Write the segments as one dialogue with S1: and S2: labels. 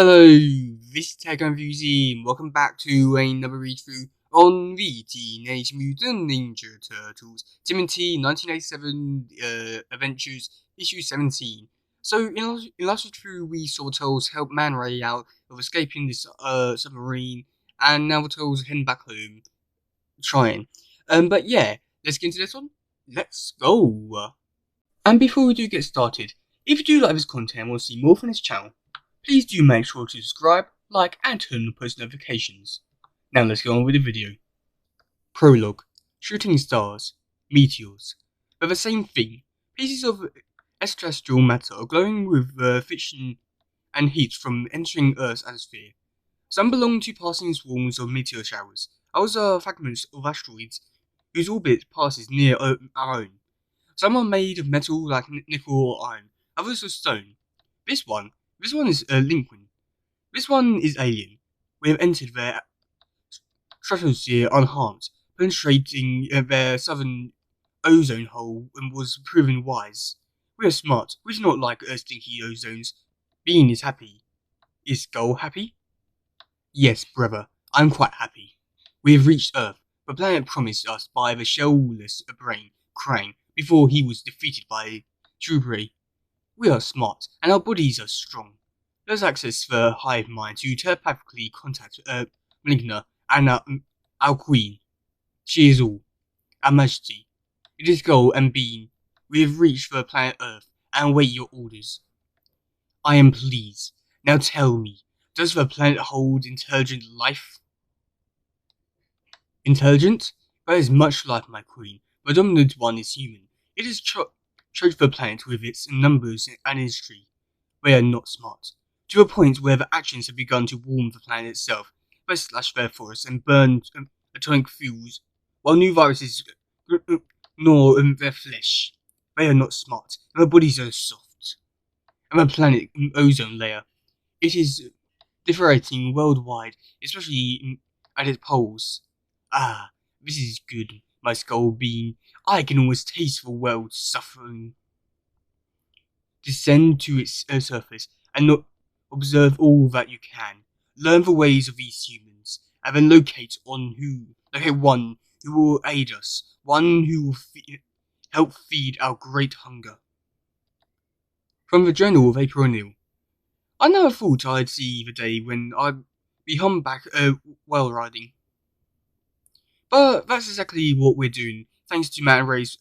S1: Hello, this is Confronting. Welcome back to another read-through on the Teenage Mutant Ninja Turtles tmnt 1987 Adventures issue 17. So in last read-through we saw Turtles help Man Ray out of escaping this submarine, and now the Turtles heading back home trying. But yeah, let's get into this one. Let's go. And before we do get started, if you do like this content and want to see more from this channel, please do make sure to subscribe, like, and turn on post notifications. Now let's go on with the video. Prologue. Shooting stars. Meteors. They're the same thing. Pieces of extraterrestrial matter glowing with friction and heat from entering Earth's atmosphere. Some belong to passing swarms of meteor showers. Others are fragments of asteroids whose orbit passes near our own. Some are made of metal like nickel or iron. Others are stone. This one is Lincoln. This one is alien. We have entered their stratosphere unharmed, penetrating their southern ozone hole and was proven wise. We are smart. We do not like stinky ozones. Bean is happy. Is Skull happy? Yes, brother. I'm quite happy. We have reached Earth, the planet promised us by the shellless brain, Krang, before he was defeated by Drewbury. We are smart, and our bodies are strong. There's access to the hive mind to telepathically contact Maligna and our queen. She is all. Our Majesty. It is Gold and Bean. We have reached the planet Earth and await your orders. I am pleased. Now tell me, does the planet hold intelligent life? Intelligent? There is much life, my queen. The dominant one is human. It is choked the planet with its numbers and history. They are not smart. To a point where the actions have begun to warm the planet itself. They slash their forests and burn atomic fuels, while new viruses gnaw their flesh. They are not smart, and their bodies are soft. And the planet ozone layer, it is differentiating worldwide, especially at its poles. Ah, this is good, my Skull Bean. I can almost taste the world suffering. Descend to its surface and not observe all that you can. Learn the ways of these humans, and then locate one who will aid us, one who will help feed our great hunger. From the Journal of April O'Neil. I never thought I'd see the day when I'd be humpback whale riding. But that's exactly what we're doing, thanks to Man Ray's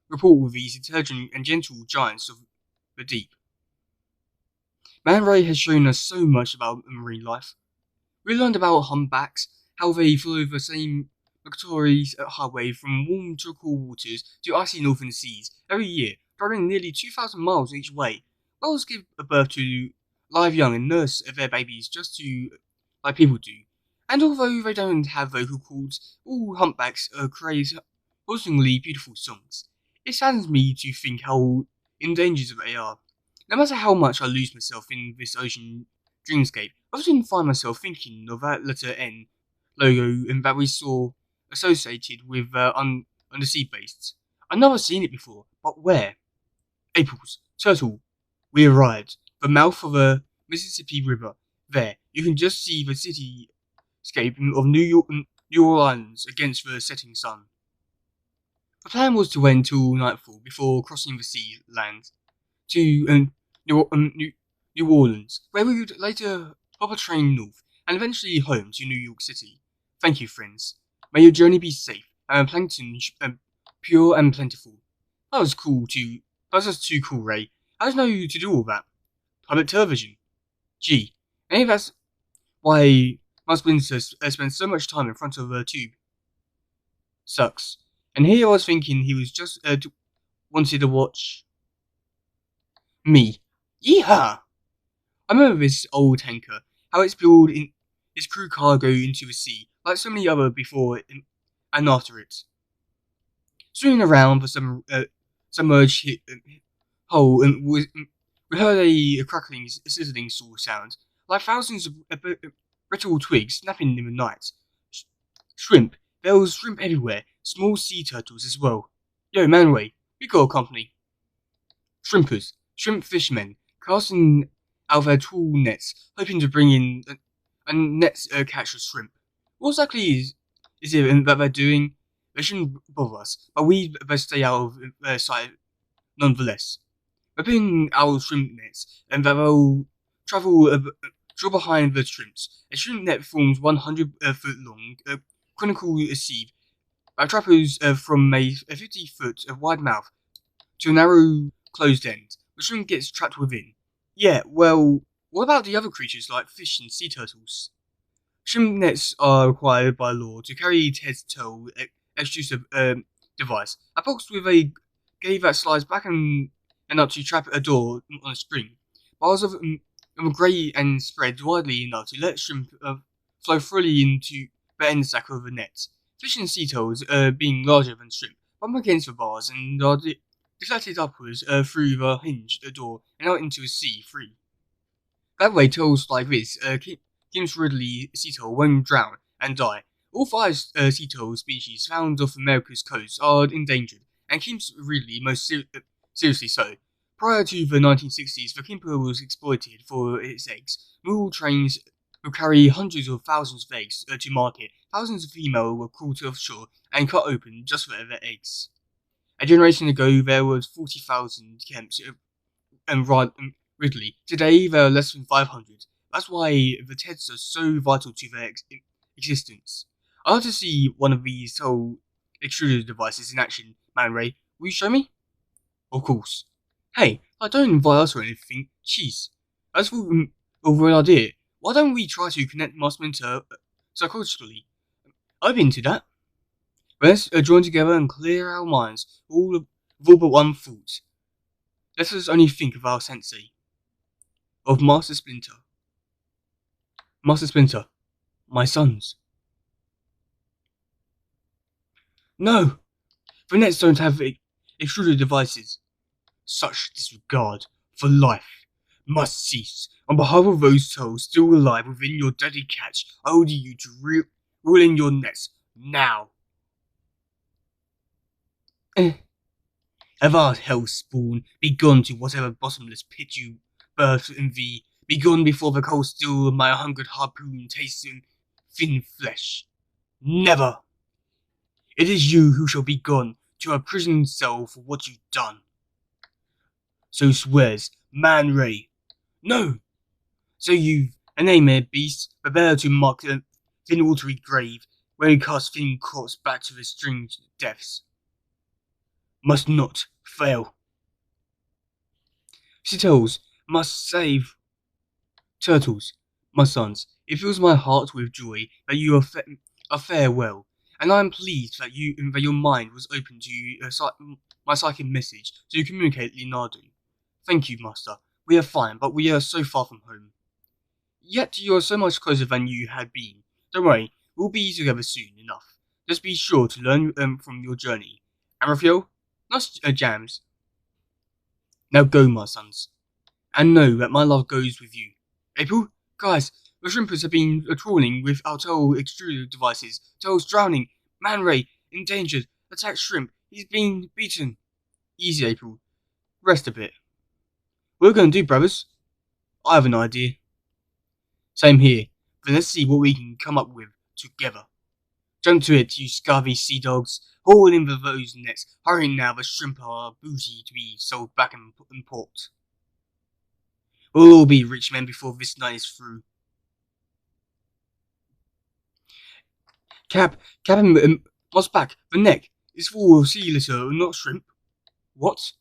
S1: report with these intelligent and gentle giants of the deep. Man Ray has shown us so much about marine life. We learned about humpbacks, how they follow the same migratory highway from warm tropical waters to icy northern seas every year, traveling nearly 2,000 miles each way. Whales give birth to live young and nurse their babies just like people do. And although they don't have vocal cords, all humpbacks create hauntingly beautiful songs. It saddens me to think how endangered they are. No matter how much I lose myself in this ocean dreamscape, I often find myself thinking of that letter N logo and that we saw associated with undersea bases. I've never seen it before, but where? April's Turtle. We arrived. The mouth of the Mississippi River. There, you can just see the cityscape of New Orleans against the setting sun. The plan was to wait till nightfall before crossing the sea land to New Orleans, where we would later hop a train north and eventually home to New York City. Thank you, friends. May your journey be safe and plankton pure and plentiful. That was cool too. That was just too cool, Ray. How did you know to do all that? Public television. Gee, maybe that's why Miles Winter spends so much time in front of a tube. Sucks. And here I was thinking he was just wanted to watch me. Yeehaw! I remember this old tanker, how it spilled its crew cargo into the sea, like so many other before it and after it. Swimming around the submerged hole, and we heard a crackling, sizzling sort of sound, like thousands of brittle twigs snapping in the night. Shrimp. There was shrimp everywhere, small sea turtles as well. Yo, Manway, we got a company. Shrimpers, shrimp fishmen, casting out of their tall nets, hoping to bring in a net catch of shrimp. What exactly is it that they're doing? They shouldn't bother us, but we best stay out of their sight nonetheless. They're putting out shrimp nets, and they'll draw behind the shrimps. A shrimp net forms 100-foot long, conical sieve that travels from a 50-foot wide mouth to a narrow, closed end. The shrimp gets trapped within. Yeah, well, what about the other creatures like fish and sea turtles? Shrimp nets are required by law to carry Ted's turtle extrusive device, a box with a gate that slides back and up to trap a door on a spring. Bars of grey and spread widely enough to let shrimp flow freely into the end sack of the net. Fish and sea turtles, being larger than shrimp, bump against the bars and are deflected upwards through the hinge door and out into the sea free. That way, turtles like this Kim's Ridley sea turtle won't drown and die. All 5 sea turtle species found off America's coast are endangered, and Kim's Ridley most seriously so. Prior to the 1960s, the Kimper was exploited for its eggs. Mule trains would carry hundreds of thousands of eggs to market. Thousands of females were caught offshore and cut open just for their eggs. A generation ago, there was 40,000 Kemps and Ridley. Today, there are less than 500. That's why the Teds are so vital to their existence. I'd like to see one of these whole extruder devices in action, Man Ray. Will you show me? Of course. Hey, don't invite us or anything. Jeez. That's a real idea. Why don't we try to connect Mossman to psychologically? I've been to that. Let's join together and clear our minds, all but one thought. Let us only think of our sensei. Of Master Splinter. Master Splinter. My sons. No! The nets don't have extruder devices. Such disregard for life must cease. On behalf of those souls still alive within your deadly catch, I order you to rule in your nets now. Avast, hell spawn, be gone to whatever bottomless pit you birthed in thee. Be gone before the cold steel of my hungered harpoon tastes in thin flesh. Never! It is you who shall be gone to a prison cell for what you've done. So swears Man Ray. No! So you've a nightmare beast, prepare to mark the thin watery grave, where he casts thin corpse back to the strange depths. Must not fail. Sea turtles must save. Turtles, my sons, it fills my heart with joy that you are fare well, and I am pleased that your mind was open to my psychic message to communicate Leonardo. Thank you, Master. We are fine, but we are so far from home. Yet you are so much closer than you had been. Don't worry, we'll be together soon enough. Just be sure to learn from your journey. And Raphael, nice jams. Now go, my sons, and know that my love goes with you. April, guys, the shrimpers have been trawling with our turtle extruder devices. Turtle's drowning. Man Ray, endangered. Attack shrimp. He's being beaten. Easy, April. Rest a bit. What are we going to do, brothers? I have an idea. Same here. Then let's see what we can come up with together. Jump to it, you scurvy sea dogs. Haul in with those nets. Hurry now, the shrimp are booty to be sold back in port. We'll all be rich men before this night is through. Captain, what's back? The neck is full of sea litter, not shrimp. What?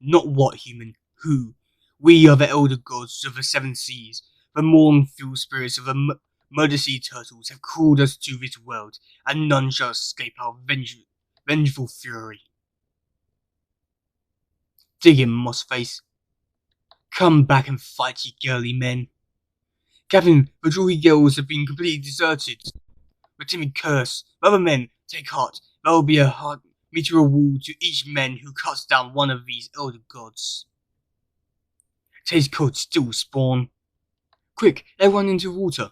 S1: Not what, human? Who? We are the elder gods of the 7 seas. The mournful spirits of the murder sea turtles have called us to this world, and none shall escape our vengeful fury. Dig him, Mossface. Come back and fight, ye girly men. Captain, the jewelry girls have been completely deserted. The timid curse. Other men, take heart. There will be a hard meteor wall to each man who cuts down one of these elder gods. Taste cold still spawn. Quick, everyone into water.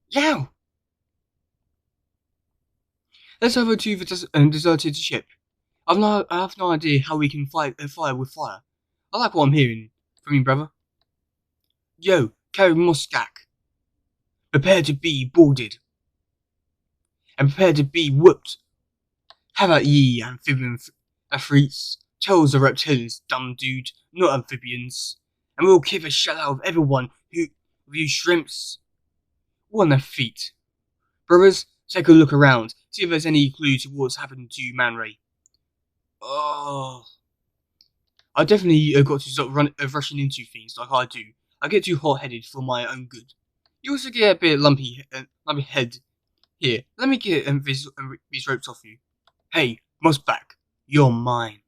S1: Yow! Let's over to the deserted ship. I have no idea how we can fight fire with fire. I like what I'm hearing from you, brother. Yo, carry Muskak. Prepare to be boarded. And prepare to be whooped. How about ye, amphibian athletes? Tell the reptilians, dumb dude, not amphibians. And we'll give a shout out of everyone who of you shrimps. What on their feet. Brothers, take a look around. See if there's any clue to what's happened to Man Ray. Oh, I definitely got to stop rushing into things like I do. I get too hot-headed for my own good. You also get a bit lumpy head. Here, let me get these ropes off you. Hey, Muskak, you're mine.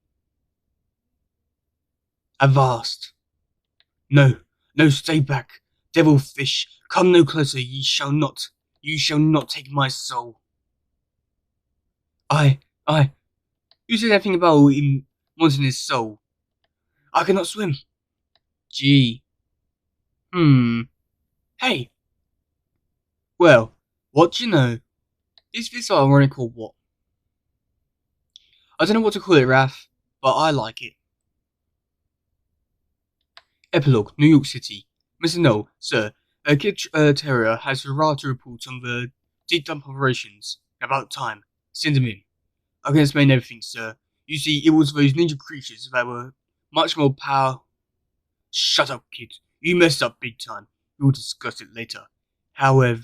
S1: Avast. No, no, stay back. Devilfish, come no closer, you shall not take my soul. You said anything about him wanting his soul. I cannot swim. Gee. Hey. Well, what do you know? Is this ironic or what? I don't know what to call it, Raph, but I like it. Epilogue, New York City. Mr. Noel, sir, a kid terrier has arrived to report on the deep dump operations. About time. Send him in. I can explain everything, sir. You see, it was those ninja creatures that were much more power. Shut up, kid. You messed up big time. We'll discuss it later. However,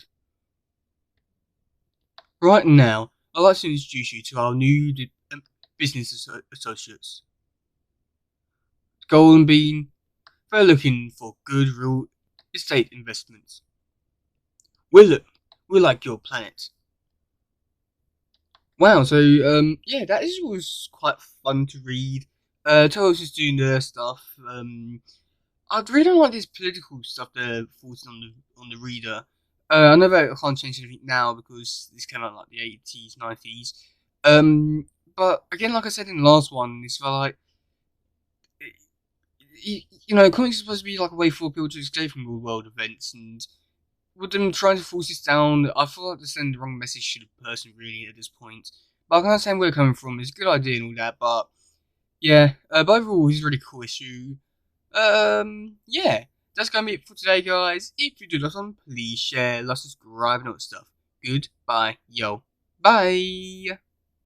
S1: right now, I'd like to introduce you to our new business associates. Golden Bean. They're looking for good real estate investments. We're like your planet. Wow, so yeah, that was quite fun to read. Toros is doing their stuff. I really don't like this political stuff they're forcing on the reader. I know that I can't change anything now because this came out in like the 80s, 90s. But again, like I said in the last one, it's like you know, comics are supposed to be like a way for people to escape from real world events, and with them trying to force this down, I feel like they're sending the wrong message to the person really at this point. But I can understand where they're coming from. It's a good idea and all that, but yeah. But overall, it's a really cool issue. Yeah. That's gonna be it for today, guys. If you do this one, please share, like, subscribe, and all that stuff. Goodbye, yo. Bye.